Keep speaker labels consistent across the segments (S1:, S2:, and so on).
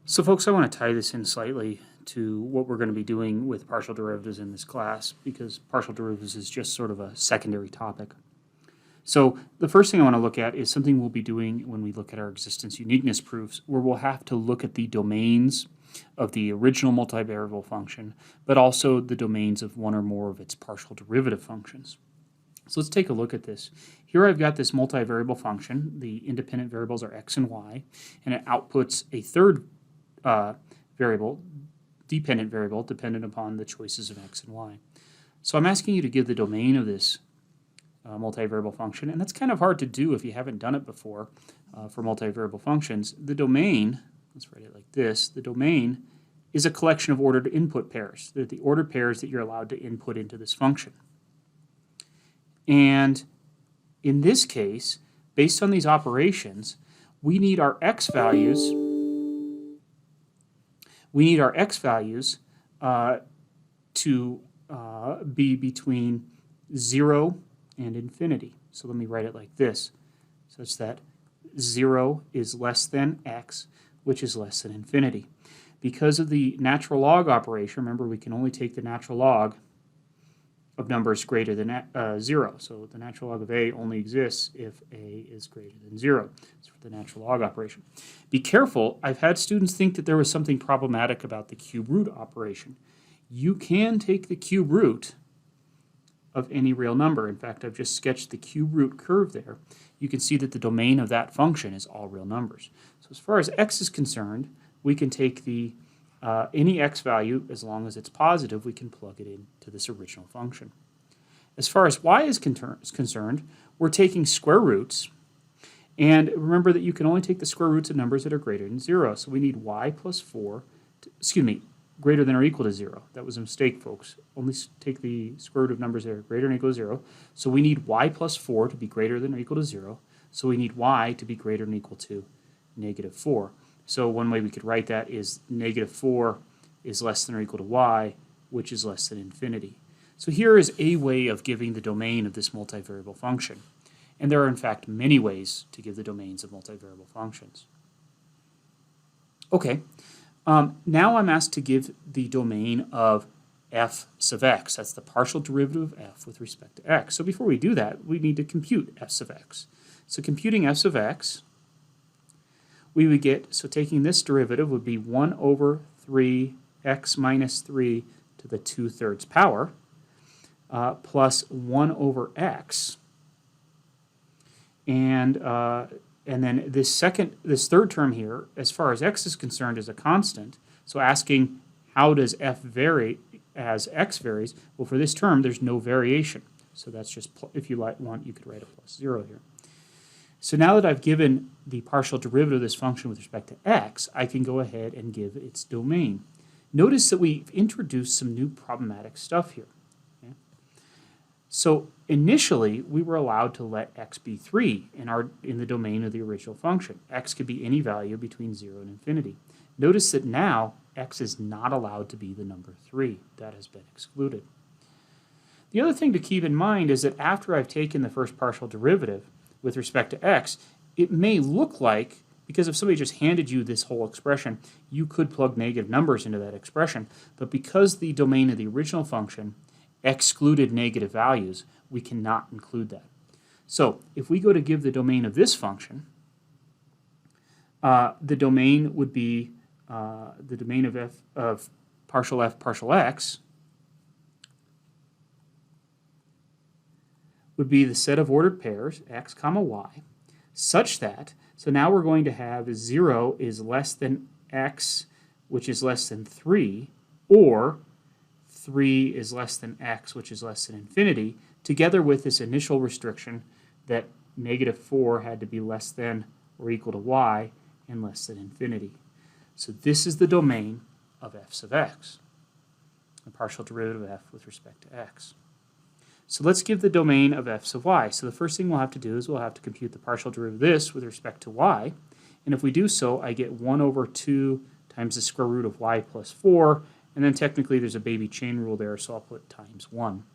S1: So folks, I want to tie this in slightly to what we're going to be doing with partial derivatives in this class, because partial derivatives is just sort of a secondary topic. So the first thing I want to look at is something we'll be doing when we look at our existence uniqueness proofs, where we'll have to look at the domains of the original multivariable function, but also the domains of one or more of its partial derivative functions. So let's take a look at this. Here I've got this multivariable function. The independent variables are x and y, and it outputs a third variable, dependent variable, dependent upon the choices of x and y. So I'm asking you to give the domain of this multivariable function, and that's kind of hard to do if you haven't done it before for multivariable functions. The domain, let's write it like this, the domain is a collection of ordered input pairs. They're the ordered pairs that you're allowed to input into this function. And in this case, based on these operations, we need our x values to be between 0 and infinity. So let me write it like this, such that 0 is less than x, which is less than infinity. Because of the natural log operation, remember we can only take the natural log of numbers greater than 0. So the natural log of a only exists if a is greater than 0. That's for the natural log operation. Be careful, I've had students think that there was something problematic about the cube root operation. You can take the cube root of any real number. In fact, I've just sketched the cube root curve there. You can see that the domain of that function is all real numbers. So as far as x is concerned, we can take the any x value, as long as it's positive, we can plug it into this original function. As far as y is concerned, we're taking square roots, and remember that you can only take the square roots of numbers that are greater than 0. So we need y plus 4, greater than or equal to 0. That was a mistake, folks. Only take the square root of numbers that are greater than or equal to 0. So we need y plus 4 to be greater than or equal to 0. So we need y to be greater than or equal to negative 4. So one way we could write that is negative 4 is less than or equal to y, which is less than infinity. So here is a way of giving the domain of this multivariable function. And there are, in fact, many ways to give the domains of multivariable functions. Okay, now I'm asked to give the domain of f sub x. That's the partial derivative of f with respect to x. So before we do that, we need to compute f sub x. So computing f sub x, we would get, so taking this derivative would be 1 over 3x minus 3 to the 2/3 power plus 1 over x. And then this third term here, as far as x is concerned, is a constant. So asking how does f vary as x varies? Well, for this term, there's no variation. So that's just, if you want, you could write a plus 0 here. So now that I've given the partial derivative of this function with respect to x, I can go ahead and give its domain. Notice that we've introduced some new problematic stuff here. Okay? So initially, we were allowed to let x be 3 in the domain of the original function. X could be any value between 0 and infinity. Notice that now x is not allowed to be the number 3. That has been excluded. The other thing to keep in mind is that after I've taken the first partial derivative with respect to x, it may look like, because if somebody just handed you this whole expression, you could plug negative numbers into that expression, but because the domain of the original function excluded negative values, we cannot include that. So if we go to give the domain of this function, the domain would be the domain of partial x would be the set of ordered pairs, x comma y, such that, so now we're going to have 0 is less than x, which is less than 3, or 3 is less than x, which is less than infinity, together with this initial restriction that negative 4 had to be less than or equal to y and less than infinity. So this is the domain of f sub x, the partial derivative of f with respect to x. So let's give the domain of f sub y. So the first thing we'll have to do is we'll have to compute the partial derivative of this with respect to y. And if we do so, I get 1 over 2 times the square root of y plus 4. And then technically there's a baby chain rule there, so I'll put times 1.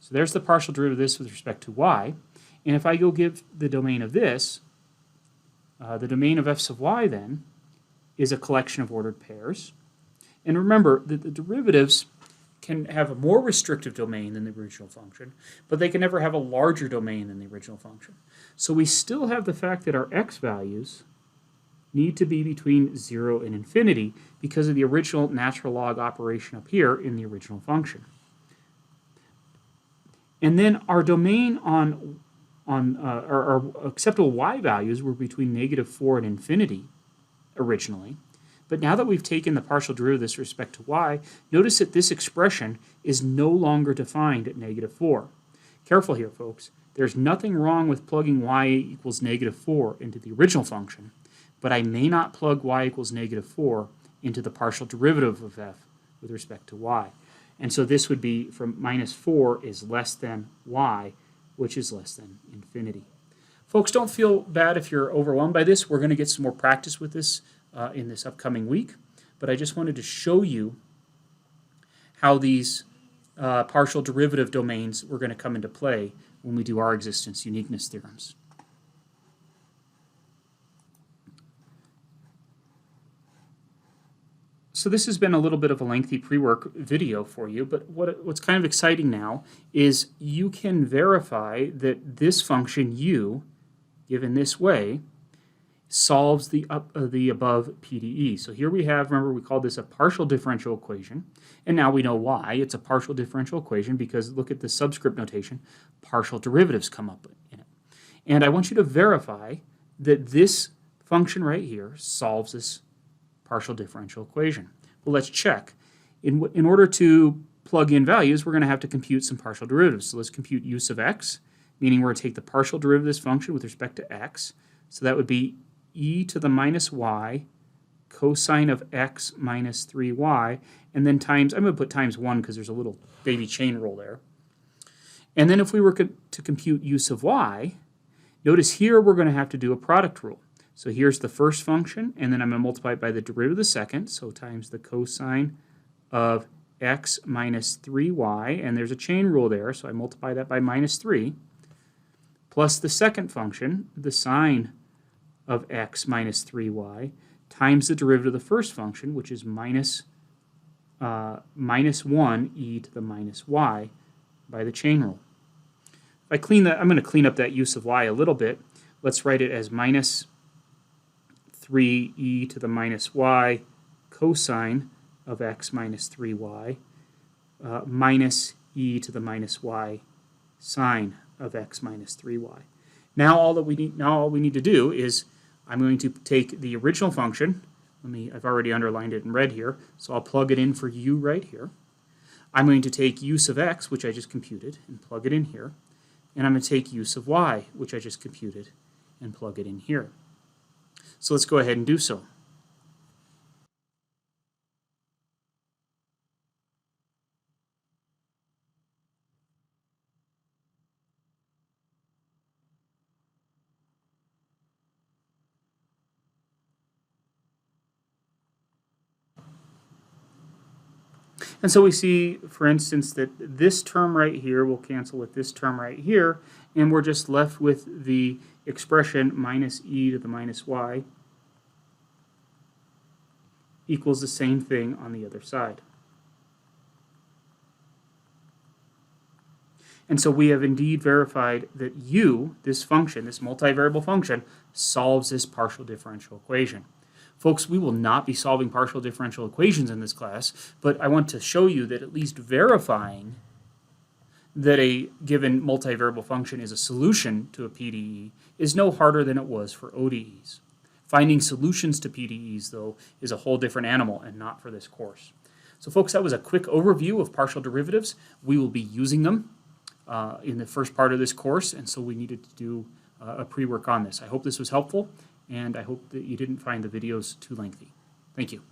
S1: So there's the partial derivative of this with respect to y. And if I go give the domain of this, the domain of f sub y then is a collection of ordered pairs. And remember that the derivatives can have a more restrictive domain than the original function, but they can never have a larger domain than the original function. So we still have the fact that our x values need to be between 0 and infinity because of the original natural log operation up here in the original function. And then our domain on our acceptable y values were between -4 and infinity originally. But now that we've taken the partial derivative with respect to y, notice that this expression is no longer defined at -4. Careful here, folks. There's nothing wrong with plugging y equals -4 into the original function, but I may not plug y equals -4 into the partial derivative of f with respect to y. And so this would be from -4 is less than y, which is less than infinity. Folks, don't feel bad if you're overwhelmed by this. We're going to get some more practice with this in this upcoming week, but I just wanted to show you how these partial derivative domains were going to come into play when we do our existence uniqueness theorems. So this has been a little bit of a lengthy pre-work video for you, but what's kind of exciting now is you can verify that this function u, given this way, solves the above PDE. So here we have, remember we called this a partial differential equation, and now we know why. It's a partial differential equation because look at the subscript notation, partial derivatives come up in it. And I want you to verify that this function right here solves this partial differential equation. Well, let's check. In order to plug in values, we're going to have to compute some partial derivatives. So let's compute u sub x, meaning we're going to take the partial derivative of this function with respect to x. So that would be e to the minus y cosine of x minus 3y, and then times, I'm going to put times 1 because there's a little baby chain rule there. And then if we were to compute u sub y, notice here we're going to have to do a product rule. So here's the first function, and then I'm going to multiply it by the derivative of the second, so times the cosine of x minus 3y, and there's a chain rule there, so I multiply that by minus 3, plus the second function, the sine of x minus 3y, times the derivative of the first function, which is minus 1 e to the minus y by the chain rule. If I clean that, I'm going to clean up that use of y a little bit. Let's write it as minus 3e to the minus y cosine of x minus 3y minus e to the minus y sine of x minus 3y. Now all we need to do is I'm going to take the original function. I've already underlined it in red here, so I'll plug it in for u right here. I'm going to take u sub x, which I just computed, and plug it in here. And I'm going to take u sub y, which I just computed, and plug it in here. So let's go ahead and do so. And so we see, for instance, that this term right here will cancel with this term right here, and we're just left with the expression minus e to the minus y equals the same thing on the other side. And so we have indeed verified that u, this function, this multivariable function, solves this partial differential equation. Folks, we will not be solving partial differential equations in this class, but I want to show you that at least verifying that a given multivariable function is a solution to a PDE is no harder than it was for ODEs. Finding solutions to PDEs, though, is a whole different animal and not for this course. So folks, that was a quick overview of partial derivatives. We will be using them in the first part of this course, and so we needed to do a pre-work on this. I hope this was helpful, and I hope that you didn't find the videos too lengthy. Thank you.